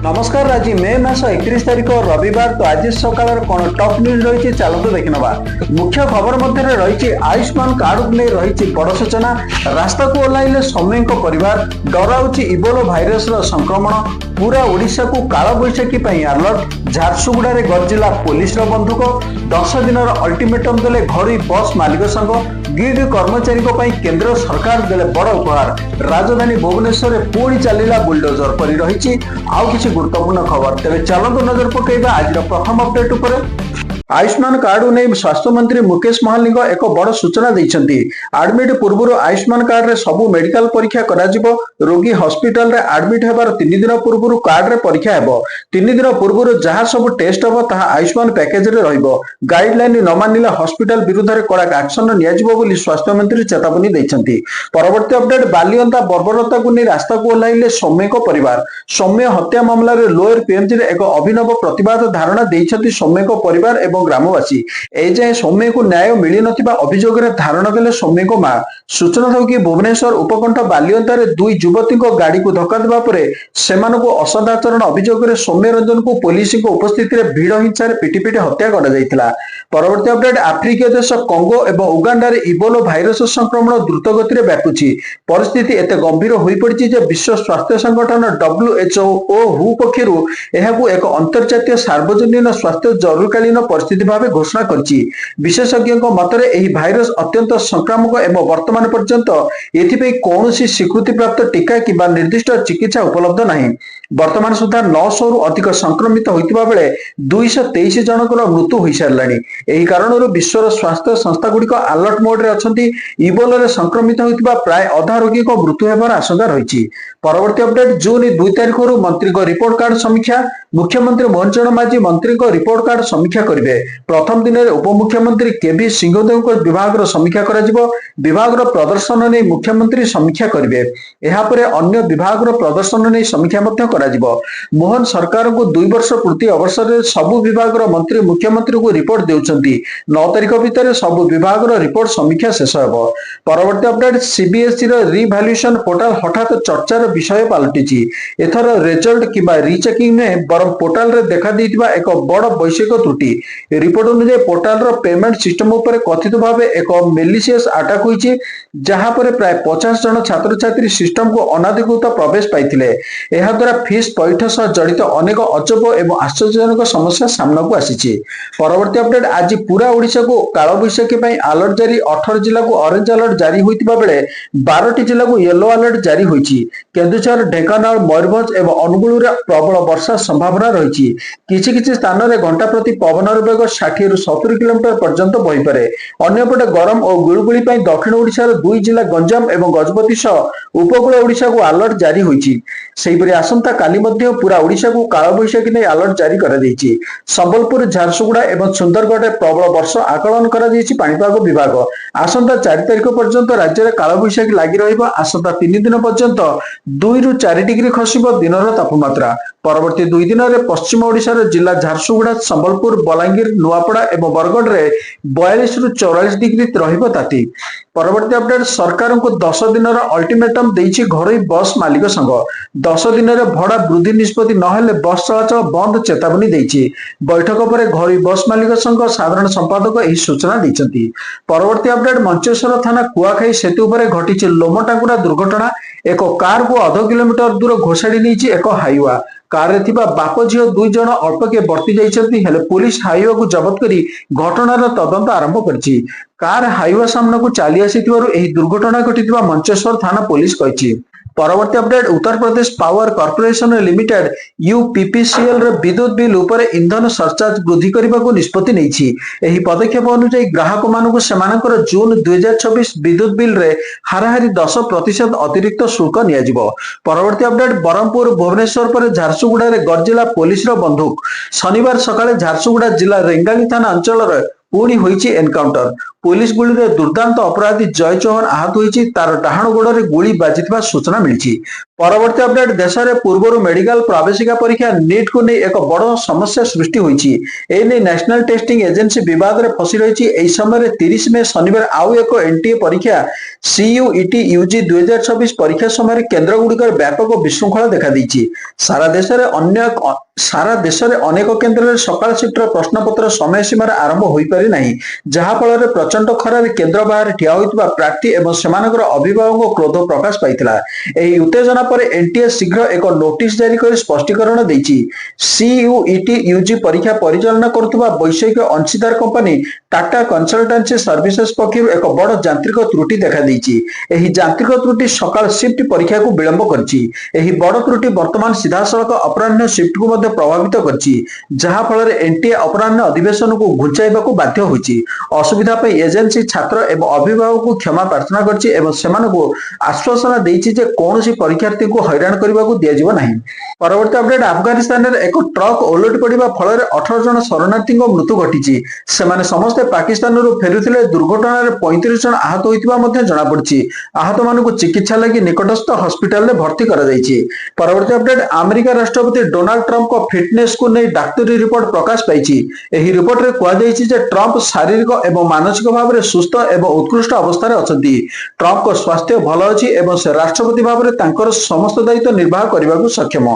नमस्कार। आज मे मास 31 तारिख रविवार। तो आज सकाल कौन टॉप न्यूज रही चलते देखी नवा। मुख्य खबर मध्य रही आयुष्मान कार्ड को नहीं रही बड़ सूचना। रास्ता को ओह्लैले सौम्य परिवार डराउछि इबोला भाइरस संक्रमण। पूरा ओडिशा को काल बैशाखी अलर्ट। झारसुगुड़ा गर्जिला पुलिस बंधुक। 10 दिन अल्टिमेटम देले घरोई बस मालिक संघ। गिग कर्मचारी केंद्र सरकार देले बड़ उपहार। राजधानी भुवनेश्वर पुणी चलिला बुलडोजर परी रही आउ किसी गुरुत्वपूर्ण खबर। तेज चलतु नजर पकड़ा आज प्रथम अपडेट उपर। आयुष्मान कार्ड नहीं स्वास्थ्य मंत्री मुकेश महालिंग एक बड़ सूचना देइछंती। एडमिट पूर्व आयुष्मान कार्ड रे सबु मेडिकल परीक्षा करा जिवो। रोगी हॉस्पिटल रे एडमिट हेबार 3 दिन पूर्व कार्ड रे परीक्षा हेबो। 3 दिन पूर्व जहां सब टेस्ट हेबो ताहा आयुष्मान पैकेज रे रहइबो। गाइडलाइन न मानिले हॉस्पिटल विरुद्ध रे कड़ा एक्शन निया जिवो बोली स्वास्थ्य मंत्री चेतावनी देइछंती। परवर्ती अपडेट बालियंता बर्बरता को नहीं रास्ता को ओह्लैले सौम्य को परिवार। सौम्य हत्या मामला रे लोअर पीएमसी रे एक अभिनव प्रतिवाद धारणा देइछंती सौम्य को परिवार एवं ग्रामवासी। एजाए सौम्य को न्याय मिली नथिबा अभियोग रे धारणा देले सौम्य को मां। सूचना था कि भुवनेश्वर उपकंठ बालियंता रे दुई युवती को गाड़ी को धक्का देबा परे सेमानको असदाचरण अभियोग रे सौम्य रंजन को पुलिस को उपस्थिति रे भीड़ हिंसा रे पिटी हत्या कर जायतिला। परवर्ती अपडेट आफ्रिकीय देश कंगो एवं उगांडा रे इबोला भाइरस संक्रमण द्रुत गति रे व्यापुछि। परिस्थिति एते गंभीर होई पड़िछि जे विश्व स्वास्थ्य संगठन WHO हु पक्षरु एहाकु एक अंतर्जातीय सार्वजनिक स्वास्थ्य जरूरकालीन परिस्थिति भाव घोषणा करछि। विशेषज्ञों मतरे एही भाइरस अत्यंत संक्रामक एवं वर्तमान पर्यंत एथिपै कौनसी स्वीकृति प्राप्त टीका किंबा निर्दिष्ट चिकित्सा उपलब्ध नहीं। वर्तमान सुधा 900 रु अधिक संक्रमित होइतिबा बेले 223 जनकर मृत्यु होई सारलानी। एही कारणରୁ विश्वर स्वास्थ्य संस्था गुड़िक अलर्ट मोड रे अछंती। इबोला रे संक्रमित होइतिबा प्राय अधा रोगी को मृत्यु हेबार आशंका रहिछि। परवर्ती अपडेट जून 2 तारिख रु मंत्री को रिपोर्ट कार्ड समीक्षा। मुख्यमंत्री मोहन चरण माझी मंत्री को रिपोर्ट कार्ड समीक्षा करिवे। प्रथम दिन में उपमुख्यमंत्री केवी सिंहदेव को विभाग रो समीक्षा करा जिवो। विभाग रो प्रदर्शन नै मुख्यमंत्री समीक्षा करिवे। एहा परे अन्य विभाग रो प्रदर्शन नै समीक्षा मध्य करा जिवो। मोहन सरकार को 2 वर्ष पूर्ति अवसर रे सबु विभाग रो मंत्री मुख्यमंत्री को रिपोर्ट देउछंती। 9 तारिख भितर सबु विभाग रो रिपोर्ट समीक्षा शेष हेबो। परवर्ती अपडेट सीबीएसई रो रिवैल्यूएशन पोर्टल हठात चर्चार विषय पलटिछि। एथर रिजल्ट किबा रीचेकिंग ने बरम पोर्टल रे देखा दैतिबा एक बड़ वैश्विक त्रुटि। रिपोर्ट अनुसार पोर्टल रो पेमेंट सिस्टम ऊपर कथित भावे एक मेलिशियस अटैक होईछि। जहां पर प्राय 50 जन छात्र छात्री सिस्टम को अनाधिकृत प्रवेश पाइथिले। एहा द्वारा फीस पैठ सह जड़ित अनेक अजब एवं आश्चर्यजनक समस्या सामना को आसीछि। परवर्ती अपडेट आज पूरा ओडिशा को काल बैशाखी पई अलर्ट जारी। 18 जिला को ऑरेंज अलर्ट जारी होइतिबा बेले 12टी जिला को येलो अलर्ट जारी होईछि। केन्दुझर, ढेंकानाल, मयूरभंज एवं अनुगुल रे प्रबल वर्षा संभावना रहिछि। किछि स्थान रे घंटा प्रति पवनर वेग 60 रु 70 किलोमीटर पर्यंत बहि पारे। अन्यपटे गरम और गुळगुळी पई दक्षिण ओडिशार 2 जिला गंजाम एवं गजपति सह उपकूल ओडिशा को अलर्ट जारी होईछि। सेहिपरि आसंता काली मध्य पूरा ओडिशा को काल बैशाखी नै अलर्ट जारी करा दैछि। संबलपुर, झारसुगुड़ा एवं सुंदरगढ़ रे प्रबल वर्षा आकलन करा दैछि पाणीपाग विभाग। आसंता 4 तारिख पर्यंत राज्य रे काल बैशाखी लागि रहिबो। आसंता 3 दिन पर्यंत 2 रु 4 डिग्री खसिबो दिनर तापमात्रा। परवर्ती 2 दिन रे पश्चिम ओडिशा रे जिला झारसुगुड़ा, संबलपुर, बलांगीर, नुआपड़ा एवं बरगढ़ रे 42 रु 44 डिग्री रहिबो ताती। परवर्ती अपडेट सरकार को 10 दिन अल्टिमेटम देइछि घरोई बस मालिक संघ। 10 दिन भड़ा वृद्धि निष्पत्ति नहेले बस चलाचल बंद चेतावनी देइछि। बैठक पर घरोई बस मालिक संघ साधारण संपादक एही सूचना दैछंती। परवर्ती अपडेट मंचेश्वर थाना कुआखाई सेतु पर घटिछि लोमटांकुड़ा दुर्घटना। एक कार को 0.5 किलोमीटर दूर घोषाड़ी नहीं एक हाईवा। कार रे थिबा बाप झियो 2 जन अल्पके बर्ती जाइछंती। हेले पुलिस हाईवा को जब्त करी घटनार तदंत आरंभ करछि। कार हाईवा सामना को चली आसिथिबारु एही दुर्घटना घटिथिबा मंचेश्वर थाना पुलिस कहिछि। परवर्ती update Uttar Pradesh power corporation limited UPPCL रे विद्युत बिल उपर इंधन सरचार्ज वृद्धि करने को निष्पत्ति नैछि। एही पदक्षेप अनुसार ग्राहक मानक सेमानकर जून 2024 विद्युत बिल रे हाराहारी 10% अतिरिक्त शुल्क नियाजिबो। परवर्ती अपडेट बरहमपुर, भुवनेश्वर पर झारसुगुड़ा रे गर्जिला पुलिस रो बंदूक। शनिवार सकाळे झारसुगुड़ा जिला रेंगाली थाना अंचल पुणी होईची एनकाउंटर पुलिस गुली रे दुर्दांत अपराधी जय चौहान आहत होईची तार डाहाण गोड़े गुली बाजिथिबा सूचना मिली। परवर्ती अपडेट देश में पूर्व मेडिकल प्रवेशिका परीक्षा नीट को नहीं एक बड़ समस्या सृष्टि होईची। एने नेशनल टेस्टिंग एजेंसी विवाद रे फसी रही। एही समय 30 मे शनिवार आउ एक एनटीए परीक्षा सीयूईटी यूजी 2026 परीक्षा समय केन्द्र गुड़िकर व्यापक विशृंखला देखा देइची। सारा देश में अनेक केन्द्र में सकाल शिफ्टर प्रश्नपत्र समय सीमार आरंभ हो पारि नाही, जहा फल प्रचंड खरार केन्द्र बाहर ठिया होइतबा प्रार्थी एवं सेमानकर अभिभावक क्रोध प्रकाश पाइथिला। एही उत्तेजना पर एनटीए शीघ्र एक नोटिस जारी कर स्पष्टीकरण देइची। सीयूईटी यूजी परीक्षा परिचालना करुवा वैषयिक अंशीदार कंपनी टाटा कंसल्टेंसी सर्विसेज पक्षर एक बड़ यांत्रिक त्रुटि देखा देइची। एही यांत्रिक त्रुटि सकाल शिफ्ट परीक्षा को विलंब करछि। एही बड़ त्रुटि वर्तमान सीधासलख अपराह्न शिफ्ट को मध्य प्रभावित करछि, जहा फल एनटीए अपराह्न अधिवेशन को घुंचाइबाकू बाध्य होइछि। असुविधा पे एजेंसी छात्र एवं अभिभावक को क्षमा प्रार्थना करछि एवं सेमानकू आश्वासन देइछि जे कोनोसी परीक्षार्थी को हैरान करबाकू दिया जिवो नाही। परवर्ती अपडेट अफगानिस्तान रे एक ट्रक ओलट पड़िबा फल 18 जन शरणार्थी मृत्यु घटी। सेमाने समस्ते पाकिस्तान रु फेरुथिले। दुर्घटना रे 35 जन आहत होइतिबा मध्ये जणा पड़छि। आहत मानकू चिकित्सा लागि निकटस्थ हॉस्पिटल रे भर्ती करा जायछि। परवर्ती अपडेट अमेरिका राष्ट्रपति डोनाल्ड ट्रम्प को फिटनेस को नहीं डाक्तरी रिपोर्ट प्रकाश पाइछि। एही रिपोर्ट रे कुआ जायछि जे ट्रम्प शारीरिक एवं मानसिक भाव में सुस्थ एवं उत्कृष्ट अवस्था रे अछंती। ट्रम्प को स्वास्थ्य भल अछि एवं से राष्ट्रपति भाव में तांकर समस्त दायित्व निर्वाह करने को सक्षम।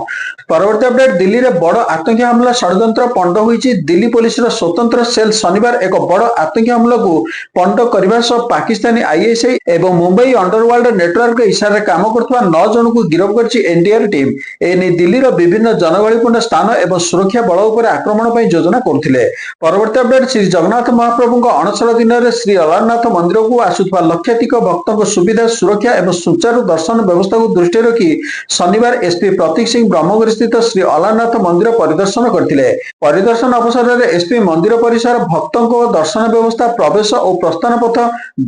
परवर्ती अपडेट दिल्ली रे बड़ आतंकी हमला षड्यंत्र पंड होईची। दिल्ली पुलिस रा स्वतंत्र सेल शनिवार एक बड़ आतंकी हमला को पंड करबा सह पाकिस्तानी आईएसआई एवं मुंबई अंडरवर्ल्ड नेटवर्क इशारे काम करथवा 9 जन को गिरफ्त करछि एनडीआर टीम। एने दिल्ली रो विभिन्न जनगहलीपूर्ण स्थान एवं सुरक्षा बल उपर आक्रमण पई योजना करथिले। परवर्ती अपडेट श्री जगन्नाथ महाप्रभु अणसर दिन में श्री अलारनाथ मंदिर को आसुवा लक्षाधिक भक्तों सुविधा सुरक्षा एवं सुचारू दर्शन व्यवस्था को दृष्टि रखी शनिवार एसपी प्रतीक सिंह ब्रह्मगिरी स्थित श्री अलारनाथ मंदिर परिदर्शन करथिले। परिदर्शन अवसर में एसपी मंदिर परिसर भक्तों को दर्शन व्यवस्था प्रवेश और प्रस्थान पथ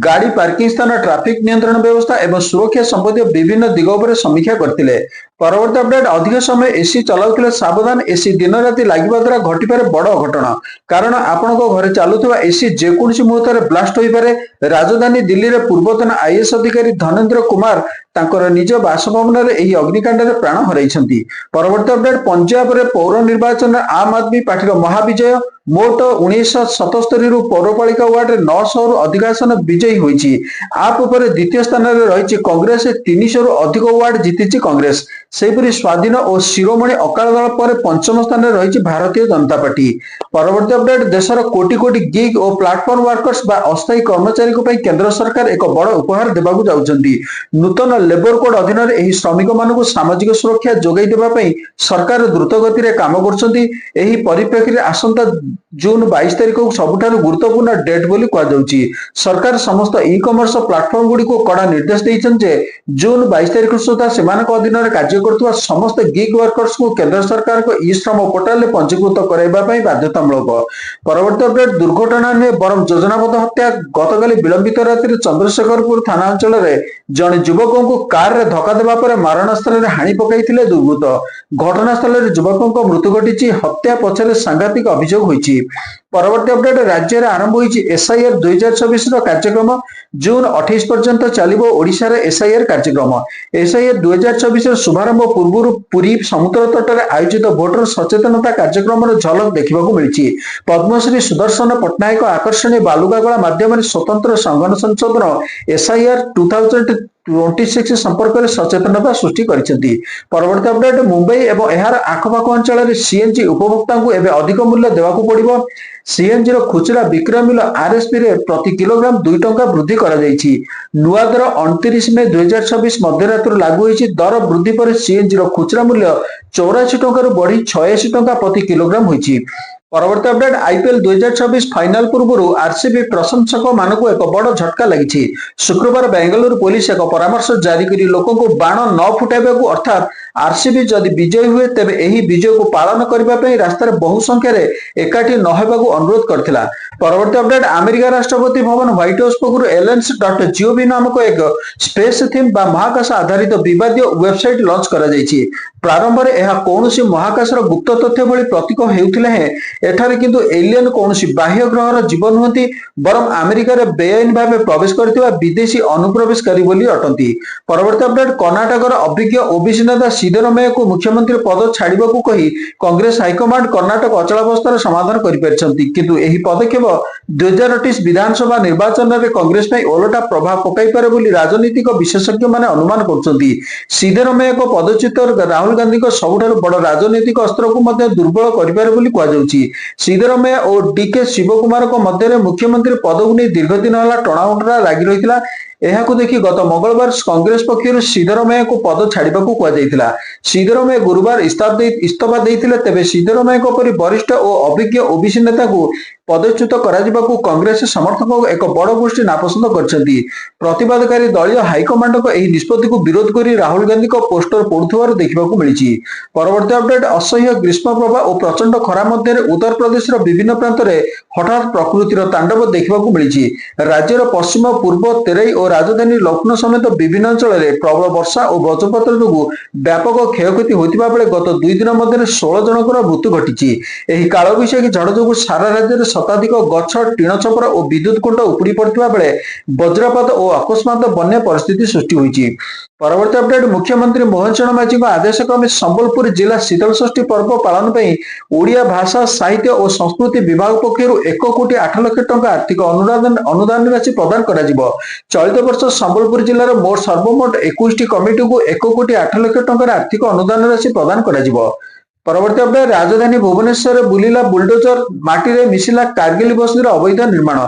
गाड़ी पार्किंग स्थान ट्राफिक नियंत्रण व्यवस्था एवं सुरक्षा संबंधी विभिन्न दिग पर समीक्षा करथिले। परवर्ती अपडेट अधिक समय एसी चलाउथिले सावधान। एसी दिन राति लागिबा द्वारा घटिपारे बड़ घटना, कारण आपनको घरे चालुथिबा एसी जेकोसी मुहूर्त में ब्लास्ट होई पारे। राजधानी दिल्ली रे पूर्वतन आईएएस अधिकारी धनेन्द्र कुमार तांकर निज बासभवन रे एही अग्निकांड रे प्राण हराइछंती। परवर्ती अपडेट पंजाब रे पौर निर्वाचन आम आदमी पार्टी महाविजय। मोट 1977 रु पौरपालिका वार्ड 900 रु अधिक आसन विजयी होईची। आप ऊपर द्वितीय स्थान रे रहिछि कांग्रेस। 300 रु अधिक वार्ड जीतिछि कांग्रेस। सेपरी स्वाधीन और शिरोमणि अकाली दल पर पंचम स्थान में रही भारतीय जनता पार्टी। परवर्ती अपडेट देशर कोटी कोटी गिग और प्लाटफॉर्म वर्कर्स बा अस्थायी कर्मचारी को केंद्र सरकार एक बड़ उपहार देबाकू जाउछंती। नूतन लेबर कोड अधीन एही श्रमिक मानकू सामाजिक सुरक्षा जोगाई देबा पई सरकार द्रुत गति रे काम करछंती। एही परिप्रेक्षी रे आसंता जून 22 तारिख को सबुठारु गुरुत्वपूर्ण डेट बोली कहा जाउची। सरकार समस्त ई कॉमर्स प्लाटफॉर्म गुडी को कड़ा निर्देश दैछन जे जून 22 तारिख सुधा सेमानक अधीन रे कार्य करथुवा समस्त गिग वर्कर्स को केंद्र सरकार को ई श्रम पोर्टल रे पंजीकृत कराइबा पई बाध्यतामूलक। परवर्ती अपडेट दुर्घटना में बरम योजनाबद्ध हत्या। गतकाली विलंबित रात्रि चंद्रशेखरपुर थाना अंचल रे जने युवकों को कार रे धक्का देबा पर मारणस्थल रे हानि पकाइथिले दुर्बृत्त। घटनास्थल रे युवकों को मृत्यु घटिछि। हत्या पछरे सांघातिक अभियोग होइछि। परवर्ती अपडेट राज्य रे आरंभ होइछि एसआईआर 2026 रो कार्यक्रम। जून 28 पर्यंत चलिबो ओडिशा रे एसआईआर कार्यक्रम। एसआईआर 2026 रो शुभारंभ पूर्व पुरी समुद्र तट रे आयोजित वोटर सचेतनता कार्यक्रम रो झलक देखिबाकू मिलिछि। पद्मश्री सुदर्शन पटनायक आकर्षणीय बालुकाकला माध्यम स्वतंत्र संगठन संशोधन एसआईआर 2026 संपर्क में सचेतनता सृष्टि करिसेंती। परवर्ती अपडेट मुंबई एवं एहार आखपाख अंचल में सीएनजी उपभोक्ता को एवं अधिक मूल्य देवाकू पड़िबो। सीएनजी रो खुचरा विक्रय मूल्य आरएसपी रे प्रति किलोग्राम 2 टंका वृद्धि करा जायछि। नुआ दर 29 मई 2026 मध्यरात्र लागू होइछि। दर वृद्धि पर सीएनजी रो खुचरा मूल्य 84 टंका रु बढ़ी 86 टंका प्रति किलोग्राम होइछि। परवर्ती अपडेट आईपीएल 2026 फाइनाल पूर्व आरसीबी प्रशंसक मानक एक बड़ झटका लगी। शुक्रवार बेंगलुरु पुलिस एक परामर्श जारी कर लोकों को बाण न फुटाइबा अर्थात आरसीबी जदि विजयी हुए तेबे एही विजय को पालन करने रास्तार बहु संख्यार एकाठी न होबाकू अनुरोध करथिला। परवर्ती update America Rashtrapati Bhavan white house पक्षरु aliens.gov नामक एक स्पेस थीम बा महाकाश आधारित विवादीय वेबसाइट लॉन्च करा जायछि। ପ୍ରାରମ୍ଭରେ ଏହା କୌଣସି ମହାକାଶର ଗୁପ୍ତ ତଥ୍ୟ ଭଳି ପ୍ରତୀକ ହେଉଥିଲେ ହେଁ ଏଠାରେ କିନ୍ତୁ ଏଲିୟନ କୌଣସି ବାହ୍ୟ ଗ୍ରହର ଜୀବ ନୁହନ୍ତି, ବରଂ ଆମେରିକାରେ ବେଆଇନ ଭାବେ ପ୍ରବେଶ କରିଥିବା ବିଦେଶୀ ଅନୁପ୍ରବେଶକାରୀ ବୋଲି ଅଟନ୍ତି। ପରବର୍ତ୍ତୀ ଅପଡେଟ୍, କର୍ଣ୍ଣାଟକର ଅଭିଜ୍ଞ ଓବିସି ନେତା ସିଦ୍ଦରମେୟାକୁ ମୁଖ୍ୟମନ୍ତ୍ରୀ ପଦ ଛାଡ଼ିବାକୁ କହି କଂଗ୍ରେସ ହାଇକମାଣ୍ଡ କର୍ଣ୍ଣାଟକ ଅଚଳାବସ୍ଥାର ସମାଧାନ କରିପାରିଛନ୍ତି, କିନ୍ତୁ ଏହି ପଦକ୍ଷେପ 2028 ବିଧାନସଭା ନିର୍ବାଚନରେ କଂଗ୍ରେସ ପାଇଁ ଓଲଟା ପ୍ରଭାବ ପକାଇପାରେ ବୋଲି ରାଜନୈତିକ ବିଶେଷଜ୍ଞମାନେ ଅନୁମାନ କରୁଛନ୍ତି। ସିଦ୍ଦରମେୟାଙ୍କ ପଦଚ୍ୟୁତ ରାହୁଲ ଗାନ୍ଧୀଙ୍କ ସବୁଠାରୁ ବଡ଼ ରାଜନୈତିକ ଅସ୍ତ୍ରକୁ ମଧ୍ୟ ଦୁର୍ବଳ କରିପାରେ ବୋଲି କୁହାଯାଉଛି। ସିଦ୍ଦରମେୟା ଓ ଡିକେ ଶିବକୁମାରଙ୍କ ମଧ୍ୟରେ ମୁଖ୍ୟମନ୍ତ୍ରୀ ପଦକୁ ନେଇ ଦୀର୍ଘ ଦିନ ହେଲା ଟଣାଓଟରା ଲାଗି ରହିଥିଲା। ଏହାକୁ ଦେଖି ଗତ ମଙ୍ଗଳବାର କଂଗ୍ରେସ ପକ୍ଷରୁ ସିଦ୍ଦରମେୟାଙ୍କୁ ପଦ ଛାଡ଼ିବାକୁ କୁହାଯାଇଥିଲା। ସିଦ୍ଦରମେୟା ଗୁରୁବାର ଇସ୍ତଫା ଦେଇଥିଲେ, ତେବେ ସିଦ୍ଦରମେୟାଙ୍କ ପରି ବରିଷ୍ଠ ଓ ଅଭିଜ୍ଞ ଓବିସି ନେତାଙ୍କୁ ପଦଚ୍ୟୁତ କରାଯିବାକୁ କଂଗ୍ରେସ ସମର୍ଥକ ଏକ ବଡ଼ ଗୋଷ୍ଠୀ ନାପସନ୍ଦ କରିଛନ୍ତି। ପ୍ରତିବାଦକାରୀ ଦଳୀୟ ହାଇକମାଣ୍ଡଙ୍କ ଏହି ନିଷ୍ପତ୍ତିକୁ ବିରୋଧ କରି ରାହୁଲ ଗାନ୍ଧୀଙ୍କ ପୋଷ୍ଟର ପୋଡୁଥିବାର ଦେଖିବାକୁ ମିଳିଛି। ପରବର୍ତ୍ତୀ ଅପଡେଟ୍, ଅସହ୍ୟ ଗ୍ରୀଷ୍ମ ପ୍ରବାହ ଓ ପ୍ରଚଣ୍ଡ ଖରା ମଧ୍ୟରେ ଉତ୍ତରପ୍ରଦେଶର ବିଭିନ୍ନ ପ୍ରାନ୍ତରେ ହଠାତ୍ ପ୍ରକୃତିର ତାଣ୍ଡବ ଦେଖିବାକୁ ମିଳିଛି। ରାଜ୍ୟର ପଶ୍ଚିମ, ପୂର୍ବ, ତେରାଇ ଓ ରାଜଧାନୀ ଲକ୍ଷ୍ନୌ ସମେତ ବିଭିନ୍ନ ଅଞ୍ଚଳରେ ପ୍ରବଳ ବର୍ଷା ଓ ବଜ୍ରପାତ ଯୋଗୁଁ ବ୍ୟାପକ କ୍ଷୟକ୍ଷତି ହୋଇଥିବା ବେଳେ ଗତ 2 ଦିନ ମଧ୍ୟରେ 16 ଜଣଙ୍କର ମୃତ୍ୟୁ ଘଟିଛି। ଏହି କାଳବୈଶାଖୀ ଝଡ଼ ଯୋଗୁଁ ସାରା ରାଜ୍ୟରେ ଶତାଧିକ ଗଛ, ଟିଣ ଛପର ଓ ବିଦ୍ୟୁତ ଖୁଣ୍ଟ ଉପୁଡ଼ି ପଡ଼ିଥିବା ବେଳେ ବଜ୍ରପାତ ଓ ଅକସ୍ମାତ ବନ୍ୟା ପରିସ୍ଥିତି ସୃଷ୍ଟି ହୋଇଛି। ପରବର୍ତ୍ତୀ ଅପଡେଟ୍, ମୁଖ୍ୟମନ୍ତ୍ରୀ ମୋହନ ଚରଣ ମାଝୀଙ୍କ ଆଦେଶ କ୍ରମେ ସମ୍ବଲପୁର ଜିଲ୍ଲା ଶୀତଳଷଷ୍ଠୀ ପର୍ବ ପାଳନ ପାଇଁ ଓଡ଼ିଆ ଭାଷା, ସାହିତ୍ୟ ଓ ସଂସ୍କୃତି ବିଭାଗ ପକ୍ଷରୁ 1 କୋଟି 8 ଲକ୍ଷ ଟଙ୍କା ଆର୍ଥିକ ଅନୁଦାନ ରାଶି ପ୍ରଦାନ କରାଯିବ। ଚଳିତ ବର୍ଷ ସମ୍ବଲପୁର ଜିଲ୍ଲାର ସର୍ବମୋଟ 21ଟି କମିଟିକୁ 1 କୋଟି 8 ଲକ୍ଷ ଟଙ୍କାର ଆର୍ଥିକ ଅନୁଦାନ ରାଶି ପ୍ରଦାନ କରାଯିବ। ପରବର୍ତ୍ତୀ ଅପଡେଟ୍, ରାଜଧାନୀ ଭୁବନେଶ୍ୱରରେ ବୁଲିଲା ବୁଲଡୋଜର, ମାଟିରେ ମିଶିଲା କାର୍ଗିଲ ବସ୍ତିର ଅବୈଧ ନିର୍ମାଣ।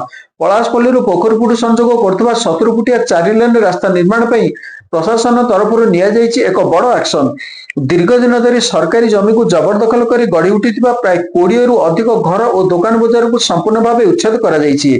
ପଳାଶପଲ୍ଲୀରୁ ପୋଖରୀପୁଟ ସଂଯୋଗ କରୁଥିବା 70 ଫୁଟିଆ 4 ଲେନ୍ ରାସ୍ତା ନିର୍ମାଣ ପାଇଁ ପ୍ରଶାସନ ତରଫରୁ ନିଆଯାଇଛି ଏକ ବଡ଼ ଆକ୍ସନ। ଦୀର୍ଘ ଦିନ ଧରି ସରକାରୀ ଜମିକୁ ଜବରଦଖଲ କରି ଗଢ଼ି ଉଠିଥିବା ପ୍ରାୟ 20ରୁ ଅଧିକ ଘର ଓ ଦୋକାନ ବଜାରକୁ ସମ୍ପୂର୍ଣ୍ଣ ଭାବେ ଉଚ୍ଛେଦ କରାଯାଇଛି।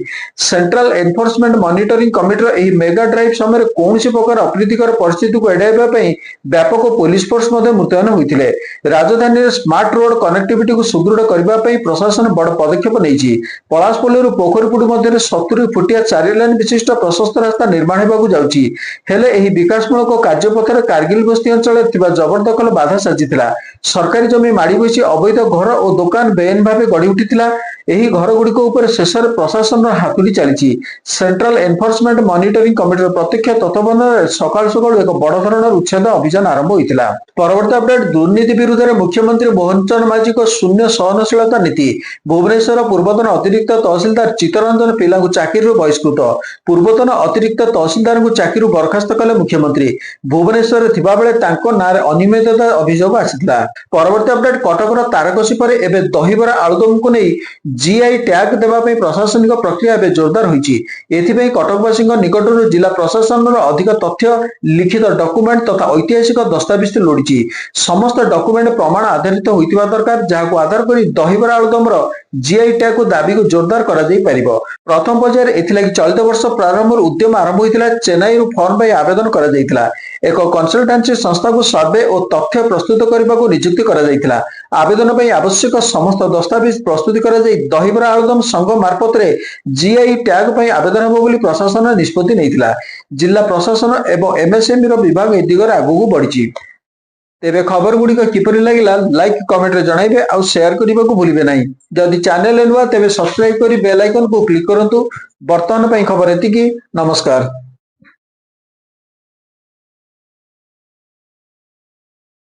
ସେଣ୍ଟ୍ରାଲ ଏନଫୋର୍ସମେଣ୍ଟ ମନିଟରିଂ କମିଟିର ଏହି ମେଗା ଡ୍ରାଇଭ୍ ସମୟରେ କୌଣସି ପ୍ରକାର ଅପ୍ରୀତିକର ପରିସ୍ଥିତିକୁ ଏଡ଼ାଇବା ପାଇଁ ବ୍ୟାପକ ପୋଲିସ ଫୋର୍ସ ମଧ୍ୟ ମୁତୟନ ହୋଇଥିଲେ। ରାଜଧାନୀରେ ସ୍ମାର୍ଟ ରୋଡ୍ କନେକ୍ଟିଭିଟିକୁ ସୁଦୃଢ଼ କରିବା ପାଇଁ ପ୍ରଶାସନ ବଡ଼ ପଦକ୍ଷେପ ନେଇଛି। ପଳାଶପଲ୍ଲୀରୁ ପୋଖରୀପୁଟ ମଧ୍ୟରେ 70 ଫୁଟିଆ 4 ଲେନ୍ ବିଶିଷ୍ଟ ପ୍ରଶସ୍ତ ରାସ୍ତା ନିର୍ମାଣ ହେବାକୁ ଯାଉଛି। ହେଲେ ଏହି ବିକାଶମୂଳକ କାର୍ଯ୍ୟପଥରେ କାର୍ଗିଲ ବସ୍ତି ଅଞ୍ଚଳରେ ଥିବା ଜବରଦଖଲ ବାଧା ସାଜିଥିଲା। ସରକାରୀ ଜମି ମାଡ଼ି ବସି ଅବୈଧ ଘର ଓ ଦୋକାନ ବେଆଇନ ଭାବେ ଗଢ଼ି ଉଠିଥିଲା। ଏହି ଘରଗୁଡ଼ିକ ଉପରେ ଶେଷରେ ପ୍ରଶାସନର ହାତୁଡ଼ି ଚାଲିଛି। ସେଣ୍ଟ୍ରାଲ ଏନଫୋର୍ସମେଣ୍ଟ ମନିଟରିଂ କମିଟିର ପ୍ରତ୍ୟକ୍ଷ ତତ୍ତ୍ୱାବଧାନରେ ସକାଳୁ ସକାଳୁ ଏକ ବଡ଼ ଧରଣର ଉଚ୍ଛେଦ ଅଭିଯାନ ଆରମ୍ଭ ହୋଇଥିଲା। ପରବର୍ତ୍ତୀ ଅପଡେଟ୍, ଦୁର୍ନୀତି ବିରୁଦ୍ଧରେ ମୁଖ୍ୟମନ୍ତ୍ରୀ ମୋହନ ଚରଣ ମାଝୀଙ୍କ ଶୂନ୍ୟ ସହନଶୀଳତା ନୀତି। ଭୁବନେଶ୍ୱର ପୂର୍ବତନ ଅତିରିକ୍ତ ତହସିଲଦାର ଚିତ୍ତରଞ୍ଜନ ପିଲାଙ୍କୁ ଚାକିରିରୁ ବହିଷ୍କୃତ। ପୂର୍ବତନ ଅତିରିକ୍ତ ତହସିଲଦାରଙ୍କୁ ଚାକିରିରୁ ବରଖାସ୍ତ କଲେ ମୁଖ୍ୟମନ୍ତ୍ରୀ। ଭୁବନେଶ୍ୱରରେ ଥିବାବେଳେ ତାଙ୍କ ନାଁରେ ଅନିୟମିତତା ଅଭିଯୋଗ ଆସିଥିଲା। ପରବର୍ତ୍ତୀ ଅପଡେଟ୍, କଟକର ତାରକସି ପରେ ଏବେ ଦହିବରା ଆଳୁଦମକୁ ନେଇ ଜିଆଇ ଟ୍ୟାଗ ଦେବା ପାଇଁ ପ୍ରଶାସନିକ ପ୍ରକ୍ରିୟା ଏବେ ଜୋରଦାର ହୋଇଛି। ଏଥିପାଇଁ କଟକବାସୀଙ୍କ ନିକଟରୁ ଜିଲ୍ଲା ପ୍ରଶାସନର ଅଧିକ ତଥ୍ୟ, ଲିଖିତ ଡକୁମେଣ୍ଟ ତଥା ଐତିହାସିକ ଦସ୍ତାବିଜ ଲୋଡ଼ିଛି। ସମସ୍ତ ଡକୁମେଣ୍ଟ ପ୍ରମାଣ ଆଧାରିତ ହୋଇଥିବା ଦରକାର, ଯାହାକୁ ଆଧାର କରି ଦହିବରା ଆଳୁଦମର ଜିଆଇ ଟ୍ୟାଗକୁ ଦାବିକୁ ଜୋରଦାର କରାଯାଇପାରିବ। ପ୍ରଥମ ପର୍ଯ୍ୟାୟରେ ଏଥିଲାଗି ଚଳିତ ବର୍ଷ ପ୍ରାରମ୍ଭରୁ ଉଦ୍ୟମ ଆରମ୍ଭ ହୋଇଥିଲା। ଚେନ୍ନାଇରୁ ଫର୍ମ ପାଇଁ ଆବେଦନ କରାଯାଇଥିଲା। ଏକ କନସଲଟାନ୍ସି ସଂସ୍ଥାକୁ ସର୍ଭେ ଓ ତଥ୍ୟ ପ୍ରସ୍ତୁତ କରିବାକୁ ନିଯୁକ୍ତି କରାଯାଇଥିଲା। ଆବେଦନ ପାଇଁ ଆବଶ୍ୟକ ସମସ୍ତ ଦସ୍ତାବିଜ ପ୍ରସ୍ତୁତ କରାଯାଇ ଦହିବରା ଆଳୁଦମ ସଂଘ ମାର୍ଫତରେ ଜିଆଇ ଟ୍ୟାଗ ପାଇଁ ଆବେଦନ ହେବ ବୋଲି ପ୍ରଶାସନ ନିଷ୍ପତ୍ତି ନେଇଥିଲା। ଜିଲ୍ଲା ପ୍ରଶାସନ ଏବଂ ଏମଏସଏମଇର ବିଭାଗ ଏ ଦିଗରେ ଆଗକୁ ବଢ଼ିଛି। ତେବେ ଖବରଗୁଡ଼ିକ କିପରି ଲାଗିଲା ଲାଇକ୍ କମେଣ୍ଟରେ ଜଣାଇବେ ଆଉ ସେୟାର କରିବାକୁ ଭୁଲିବେ ନାହିଁ। ଯଦି ଚ୍ୟାନେଲରେ ନୂଆ ତେବେ ସବସ୍କ୍ରାଇବ କରି ବେଲ୍ ଆଇକନକୁ କ୍ଲିକ୍ କରନ୍ତୁ। ବର୍ତ୍ତମାନ ପାଇଁ ଖବର ଏତିକି। ନମସ୍କାର।